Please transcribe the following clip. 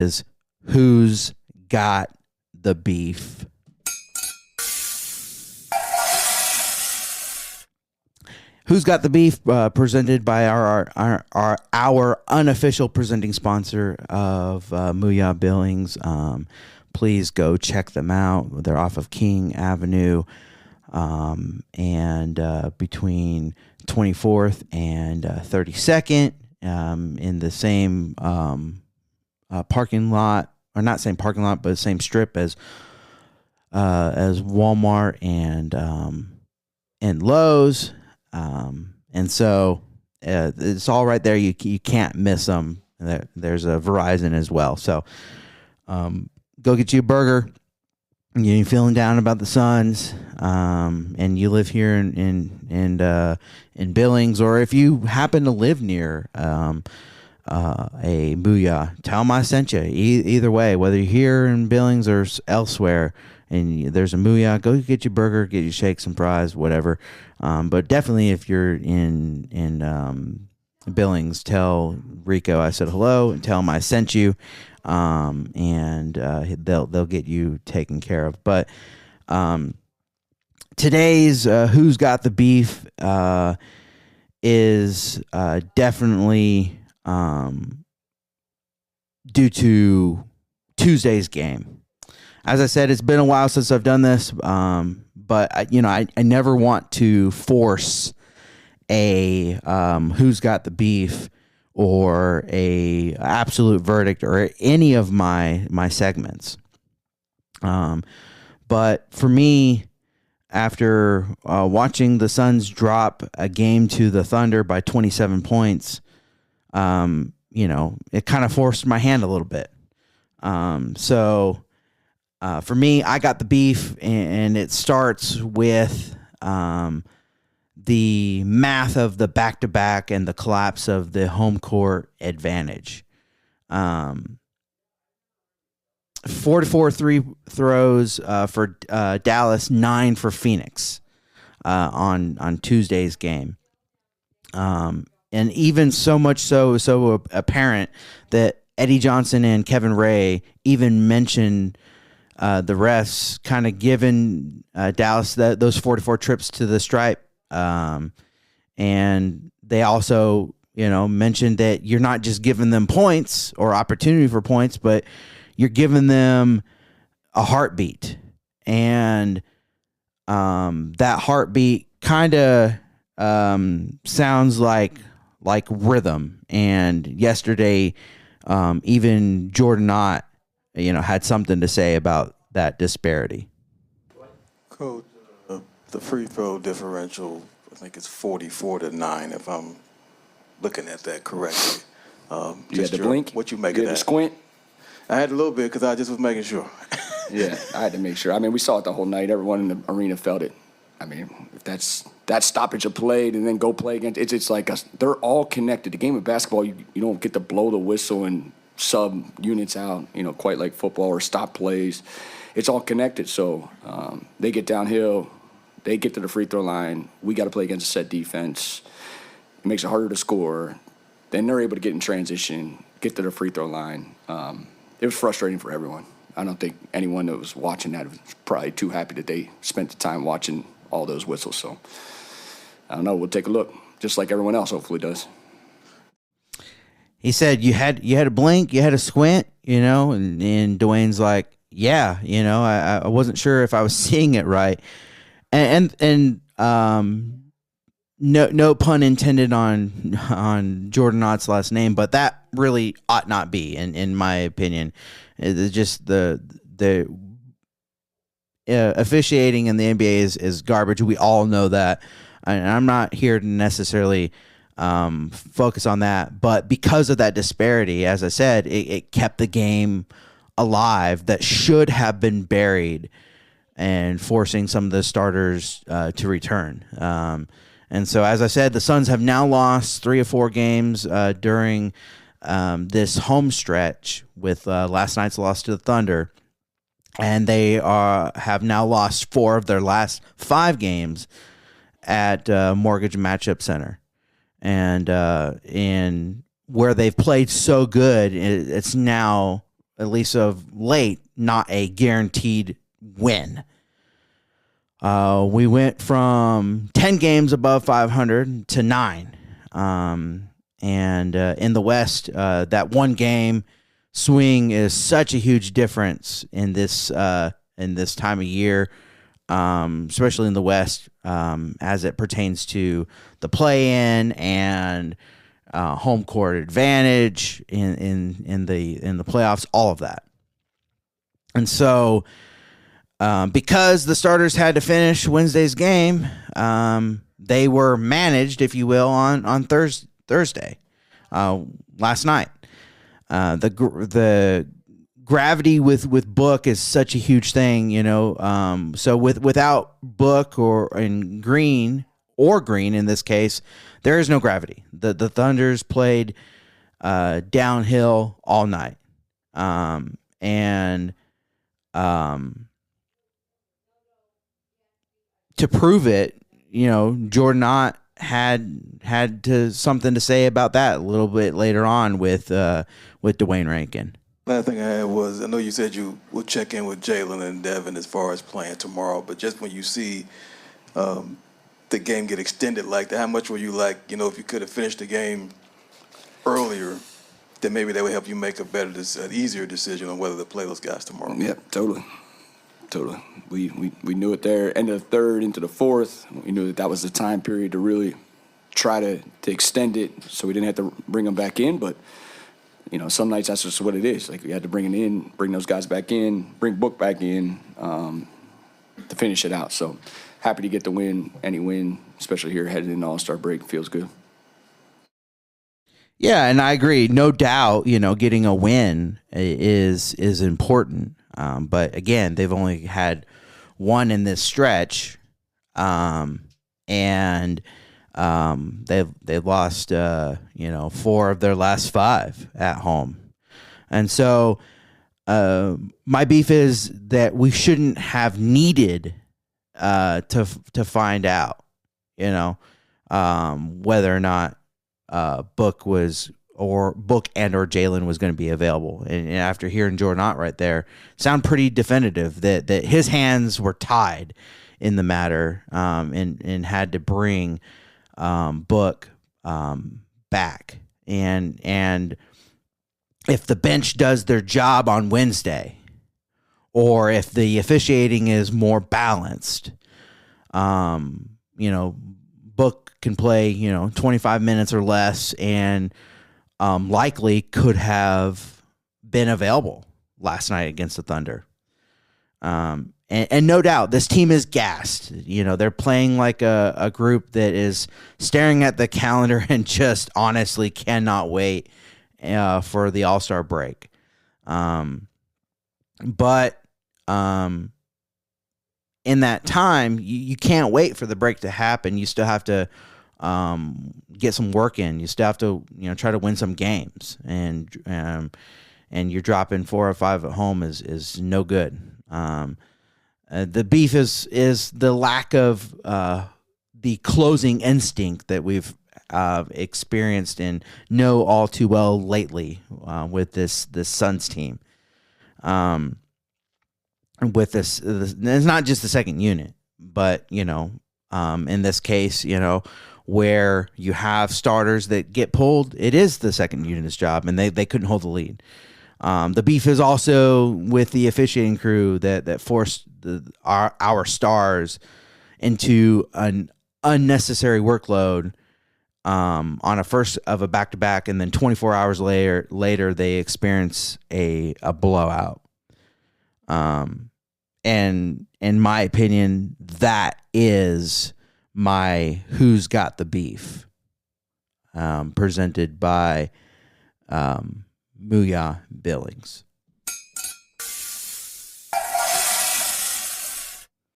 is Who's Got the Beef? Who's Got the Beef? Presented by our unofficial presenting sponsor of Mooyah Billings. Please go check them out. They're off of King Avenue, and between 24th and 32nd, in the same parking lot, or not same parking lot, but same strip as Walmart and Lowe's. And so it's all right there. You can't miss them. There's a Verizon as well. So go get you a burger. You're feeling down about the Suns, and you live here in Billings, or if you happen to live near a Mooyah, tell them I sent you. Either way, whether you're here in Billings or elsewhere, and there's a Mooyah, go get your burger, get your shakes and fries, whatever. But definitely, if you're in Billings, tell Rico I said hello, and tell him I sent you, and they'll get you taken care of. But today's Who's Got the Beef is definitely due to Tuesday's game. As I said, it's been a while since I've done this, but I never want to force a Who's Got the Beef or a absolute verdict or any of my segments. But for me, after watching the Suns drop a game to the Thunder by 27 points, it kind of forced my hand a little bit. So for me, I got the beef, and it starts with the math of the back-to-back and the collapse of the home court advantage. 4-4 three throws for Dallas, 9 for Phoenix on Tuesday's game. And even so much so apparent that Eddie Johnson and Kevin Ray even mentioned the refs kind of giving Dallas those 4-4 trips to the stripe. And they also, mentioned that you're not just giving them points or opportunity for points, but you're giving them a heartbeat. And that heartbeat kind of sounds like rhythm. And yesterday, even Jordan Ott, had something to say about that disparity. Coach, the free throw differential, I think it's 44-9, if I'm looking at that correctly. You had to blink? What you make you of had that? To squint? I had a little bit because I just was making sure. Yeah, I had to make sure. I mean, we saw it the whole night. Everyone in the arena felt it. I mean, if that stoppage of play and then go play against, it's like they're all connected. The game of basketball, you don't get to blow the whistle and sub units out, quite like football, or stop plays. It's all connected. So they get downhill, they get to the free throw line. We got to play against a set defense. It makes it harder to score. Then they're able to get in transition, get to the free throw line. It was frustrating for everyone. I don't think anyone that was watching that was probably too happy that they spent the time watching all those whistles. So I don't know. We'll take a look, just like everyone else hopefully does. He said you had a blink, you had a squint, and Dwayne's like, yeah, I wasn't sure if I was seeing it right, and no pun intended on Jordan Ott's last name, but that really ought not be, in my opinion. It's just the officiating in the NBA is garbage. We all know that, and I'm not here to necessarily focus on that, but because of that disparity, as I said, it kept the game alive that should have been buried, and forcing some of the starters to return. And so, as I said, the Suns have now lost 3 or 4 games during this home stretch, with last night's loss to the Thunder, and they have now lost 4 of their last 5 games at Mortgage Matchup Center. And in where they've played so good, it's now at least of late, not a guaranteed win. We went from 10 games above 500 to 9. And in the West, that one game swing is such a huge difference in this time of year, especially in the West, as it pertains to the play-in and home court advantage in the playoffs, all of that. And so, because the starters had to finish Wednesday's game, they were managed, if you will, on Thursday, last night. The gravity with Book is such a huge thing, so without Book or Green in this case, there is no gravity. The Thunders played downhill all night, and to prove it, Jordan Ott had something to say about that a little bit later on with Dwayne Rankin. Last thing I had was, I know you said you will check in with Jalen and Devin as far as playing tomorrow, but just when you see the game get extended like that, how much were you like, if you could have finished the game earlier, then maybe that would help you make an easier decision on whether to play those guys tomorrow? Yeah, totally. We knew it there, end of the third into the fourth. We knew that was the time period to really try to extend it, so we didn't have to bring them back in. But some nights that's just what it is. Like, we had to bring it in, bring those guys back in, bring Book back in to finish it out. So happy to get the win, any win, especially here headed into All-Star break, feels good. Yeah, and I agree. No doubt, getting a win is important. But again, they've only had one in this stretch, and they've lost 4 of their last 5 at home, and so my beef is that we shouldn't have needed to find out, whether or not Book and or Jalen was going to be available. And after hearing Jordan Ott right there, sound pretty definitive that his hands were tied in the matter, and had to bring Book back. And if the bench does their job on Wednesday, or if the officiating is more balanced, Book can play 25 minutes or less, and likely could have been available last night against the Thunder. And no doubt this team is gassed. They're playing like a group that is staring at the calendar and just honestly cannot wait for the All-Star break. But in that time, you can't wait for the break to happen. You still have to get some work in. You still have to try to win some games, and you're dropping 4 or 5 at home is no good. The beef is the lack of the closing instinct that we've experienced and know all too well lately with this Suns team. With this, it's not just the second unit, but in this case, where you have starters that get pulled, it is the second unit's job, and they couldn't hold the lead. The beef is also with the officiating crew that forced our stars into an unnecessary workload on a first of a back-to-back, and then 24 hours later they experience a blowout. And in my opinion, that is my Who's Got the Beef, presented by Muya Billings.